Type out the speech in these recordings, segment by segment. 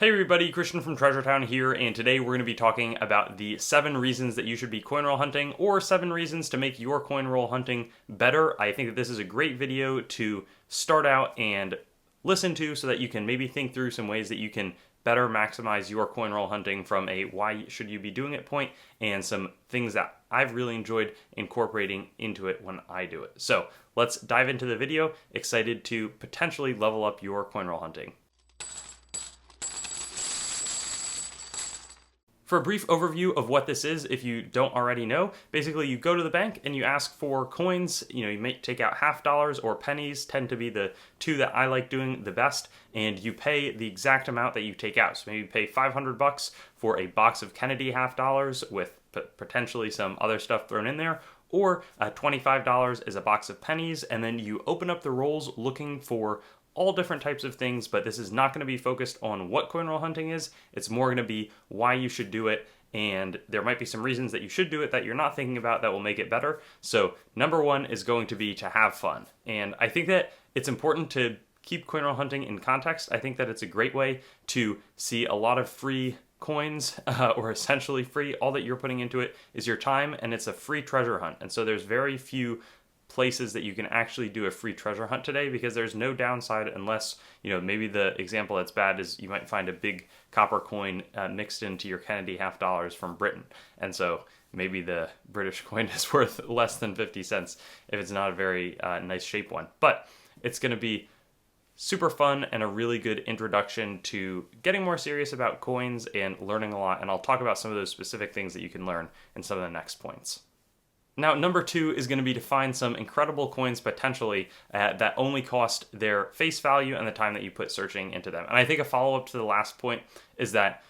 Hey everybody, Christian from Treasure Town here, and today we're going to be talking about the 7 reasons that you should be coin roll hunting, or 7 reasons to make your coin roll hunting better. I think that this is a great video to start out and listen to so that you can maybe think through some ways that you can better maximize your coin roll hunting from a why should you be doing it point, and some things that I've really enjoyed incorporating into it when I do it. So let's dive into the video. Excited to potentially level up your coin roll hunting. For a brief overview of what this is, if you don't already know, basically you go to the bank and you ask for coins. You may take out half dollars or pennies, tend to be the two that I like doing the best, and you pay the exact amount that you take out. So maybe you pay $500 for a box of Kennedy half dollars with potentially some other stuff thrown in there, or $25 is a box of pennies, and then you open up the rolls looking for all different types of things, but this is not going to be focused on what coin roll hunting is. It's more going to be why you should do it, and there might be some reasons that you should do it that you're not thinking about that will make it better. So number one is going to be to have fun, and I think that it's important to keep coin roll hunting in context. I think that it's a great way to see a lot of free coins, or essentially free. All that you're putting into it is your time, and it's a free treasure hunt, and so there's very few places that you can actually do a free treasure hunt today, because there's no downside unless, maybe the example that's bad is you might find a big copper coin mixed into your Kennedy half dollars from Britain. And so maybe the British coin is worth less than 50 cents if it's not a very nice shape one. But it's going to be super fun and a really good introduction to getting more serious about coins and learning a lot. And I'll talk about some of those specific things that you can learn in some of the next points. Now, number two is going to be to find some incredible coins potentially that only cost their face value and the time that you put searching into them. And I think a follow-up to the last point is that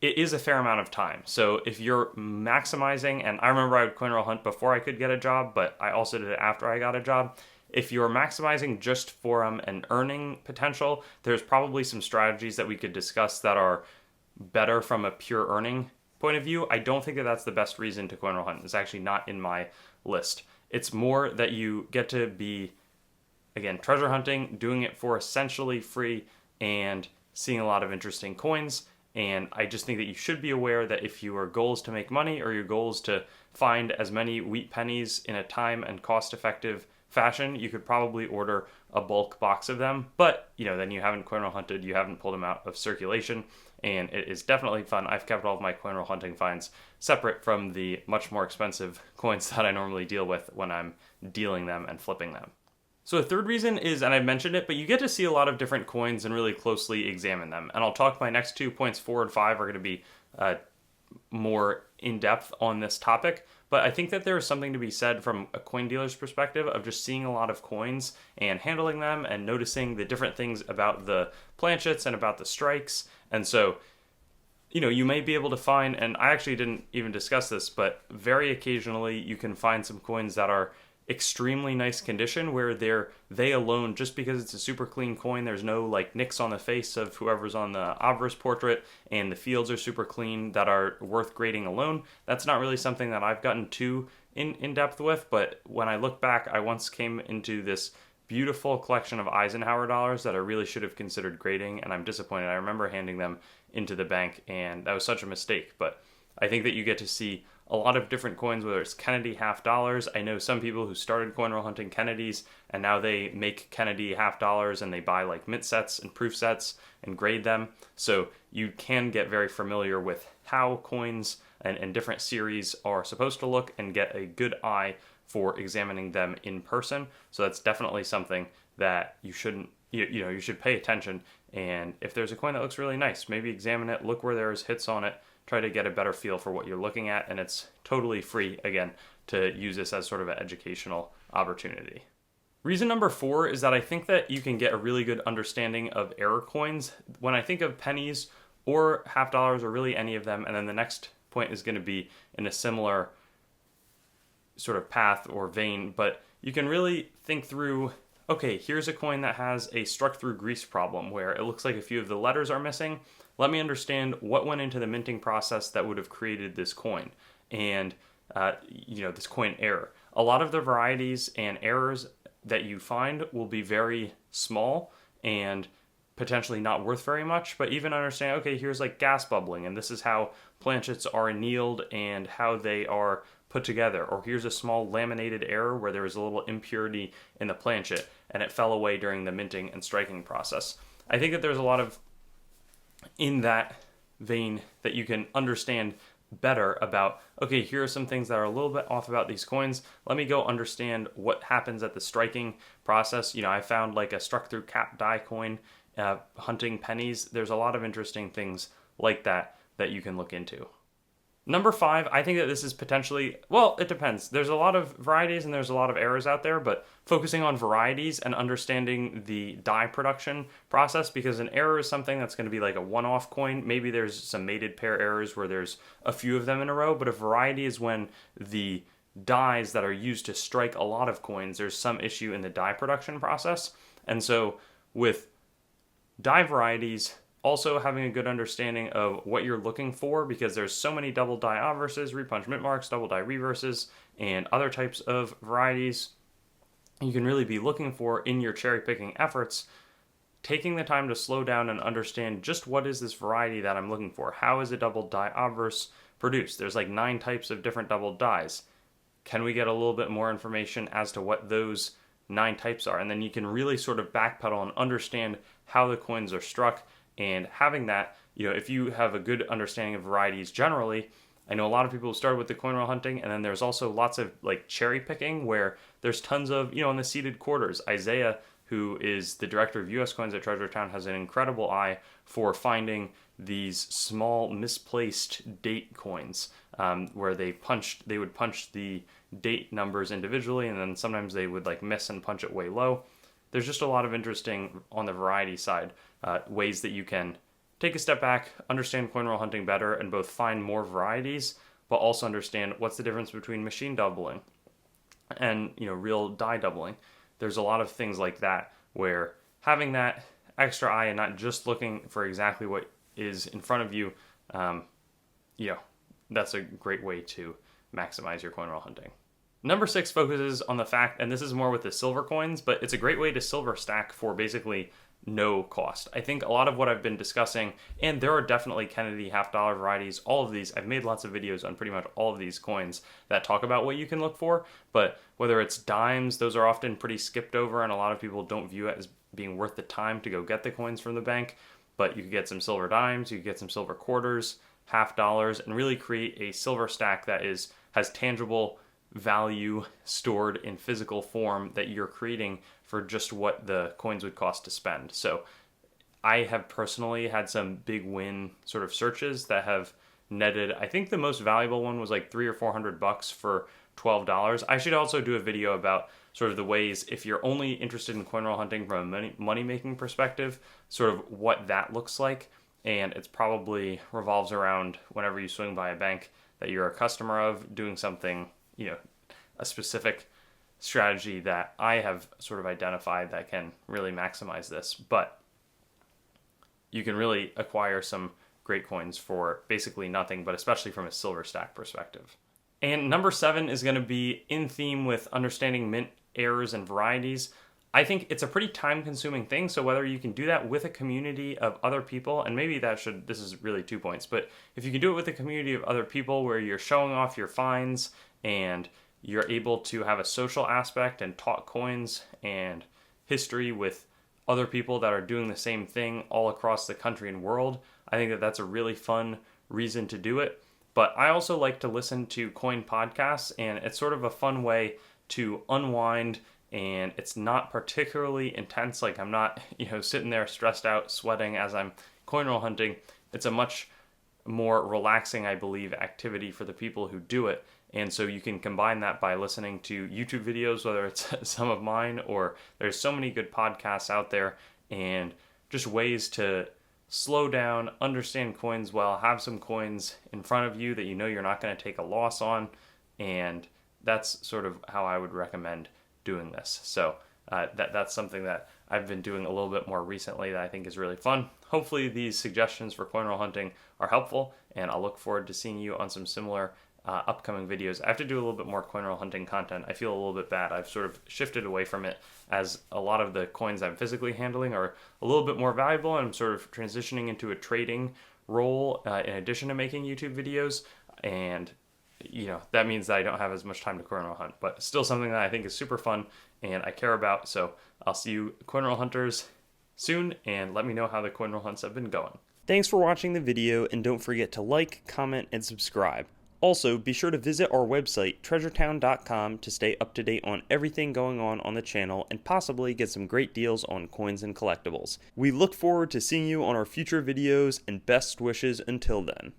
it is a fair amount of time. So if you're maximizing, and I remember I would coin roll hunt before I could get a job, but I also did it after I got a job. If you're maximizing just for an earning potential, there's probably some strategies that we could discuss that are better from a pure earning point of view. I don't think that that's the best reason to coin roll hunt. It's actually not in my list. It's more that you get to be, again, treasure hunting, doing it for essentially free and seeing a lot of interesting coins. And I just think that you should be aware that if your goal is to make money, or your goal is to find as many wheat pennies in a time and cost effective fashion, you could probably order a bulk box of them, but then you haven't coin roll hunted, you haven't pulled them out of circulation, and it is definitely fun. I've kept all of my coin roll hunting finds separate from the much more expensive coins that I normally deal with when I'm dealing them and flipping them. So a third reason is, and I mentioned it, but you get to see a lot of different coins and really closely examine them. And I'll talk my next 2 points, 4 and 5 are going to be more in-depth on this topic, but I think that there is something to be said from a coin dealer's perspective of just seeing a lot of coins and handling them and noticing the different things about the planchets and about the strikes. And so, you may be able to find, and I actually didn't even discuss this, but very occasionally you can find some coins that are extremely nice condition where they alone, just because it's a super clean coin, there's no nicks on the face of whoever's on the obverse portrait, and the fields are super clean, that are worth grading alone. That's not really something that I've gotten too in depth with, but when I look back, I once came into this beautiful collection of Eisenhower dollars that I really should have considered grading, and I'm disappointed. I remember handing them into the bank, and that was such a mistake. But I think that you get to see a lot of different coins, whether it's Kennedy half dollars. I know some people who started coin roll hunting Kennedys, and now they make Kennedy half dollars and they buy mint sets and proof sets and grade them. So you can get very familiar with how coins and different series are supposed to look and get a good eye for examining them in person. So that's definitely something that you shouldn't, you should pay attention. And if there's a coin that looks really nice, maybe examine it, look where there's hits on it, try to get a better feel for what you're looking at, and it's totally free, again, to use this as sort of an educational opportunity. Reason number 4 is that I think that you can get a really good understanding of error coins. When I think of pennies or half dollars, or really any of them, and then the next point is going to be in a similar sort of path or vein, but you can really think through, okay, here's a coin that has a struck through grease problem where it looks like a few of the letters are missing. Let me understand what went into the minting process that would have created this coin, and this coin error. A lot of the varieties and errors that you find will be very small, and potentially not worth very much, but even understanding, okay, here's like gas bubbling, and this is how planchets are annealed and how they are put together. Or here's a small laminated error where there was a little impurity in the planchet and it fell away during the minting and striking process. I think that there's a lot of in that vein that you can understand better about, okay, here are some things that are a little bit off about these coins. Let me go understand what happens at the striking process. I found like a struck through cap die coin, hunting pennies. There's a lot of interesting things like that you can look into. Number 5, I think that this is potentially, well, it depends. There's a lot of varieties and there's a lot of errors out there, but focusing on varieties and understanding the die production process, because an error is something that's going to be like a one-off coin. Maybe there's some mated pair errors where there's a few of them in a row, but a variety is when the dies that are used to strike a lot of coins, there's some issue in the die production process. And so with die varieties, also having a good understanding of what you're looking for, because there's so many double die obverses, repunch mint marks, double die reverses, and other types of varieties you can really be looking for in your cherry picking efforts. Taking the time to slow down and understand just what is this variety that I'm looking for. How is a double die obverse produced? There's like 9 types of different double dies. Can we get a little bit more information as to what those 9 types are? And then you can really sort of backpedal and understand how the coins are struck. And having that, if you have a good understanding of varieties generally, I know a lot of people who started with the coin roll hunting, and then there's also lots of like cherry picking where there's tons of, in the seeded quarters, Isaiah, who is the director of US Coins at Treasure Town, has an incredible eye for finding these small misplaced date coins, where they would punch the date numbers individually, and then sometimes they would like miss and punch it way low. There's just a lot of interesting on the variety side ways that you can take a step back, understand coin roll hunting better, and both find more varieties, but also understand what's the difference between machine doubling and real die doubling. There's a lot of things like that where having that extra eye and not just looking for exactly what is in front of you, that's a great way to maximize your coin roll hunting. Number 6 focuses on the fact, and this is more with the silver coins, but it's a great way to silver stack for basically no cost. I think a lot of what I've been discussing, and there are definitely Kennedy half-dollar varieties, all of these, I've made lots of videos on pretty much all of these coins that talk about what you can look for, but whether it's dimes, those are often pretty skipped over, and a lot of people don't view it as being worth the time to go get the coins from the bank, but you could get some silver dimes, you could get some silver quarters, half dollars, and really create a silver stack that has tangible value stored in physical form that you're creating for just what the coins would cost to spend. So I have personally had some big win sort of searches that have netted, I think the most valuable one was like $300 or $400 for $12. I should also do a video about sort of the ways, if you're only interested in coin roll hunting from a money-making perspective, sort of what that looks like. And it's probably revolves around whenever you swing by a bank that you're a customer of, doing something, a specific strategy that I have sort of identified that can really maximize this. But you can really acquire some great coins for basically nothing, but especially from a silver stack perspective. And number 7 is going to be in theme with understanding mint errors and varieties. I think it's a pretty time-consuming thing, so whether you can do that with a community of other people, and maybe this is really 2 points, but if you can do it with a community of other people where you're showing off your finds and you're able to have a social aspect and talk coins and history with other people that are doing the same thing all across the country and world, I think that that's a really fun reason to do it. But I also like to listen to coin podcasts, and it's sort of a fun way to unwind, and it's not particularly intense. Like I'm not, sitting there stressed out, sweating as I'm coin roll hunting. It's a much more relaxing, I believe, activity for the people who do it. And so you can combine that by listening to YouTube videos, whether it's some of mine, or there's so many good podcasts out there, and just ways to slow down, understand coins well, have some coins in front of you that you're not going to take a loss on. And that's sort of how I would recommend doing this. So that's something that I've been doing a little bit more recently that I think is really fun. Hopefully these suggestions for coin roll hunting are helpful, and I'll look forward to seeing you on some similar upcoming videos. I have to do a little bit more coin roll hunting content. I feel a little bit bad. I've sort of shifted away from it as a lot of the coins I'm physically handling are a little bit more valuable, and I'm sort of transitioning into a trading role in addition to making YouTube videos. And that means that I don't have as much time to coin roll hunt, but still something that I think is super fun and I care about. So I'll see you coin roll hunters soon, and let me know how the coin roll hunts have been going. Thanks for watching the video, and don't forget to like, comment, and subscribe. Also, be sure to visit our website, treasuretown.com, to stay up to date on everything going on the channel and possibly get some great deals on coins and collectibles. We look forward to seeing you on our future videos, and best wishes until then.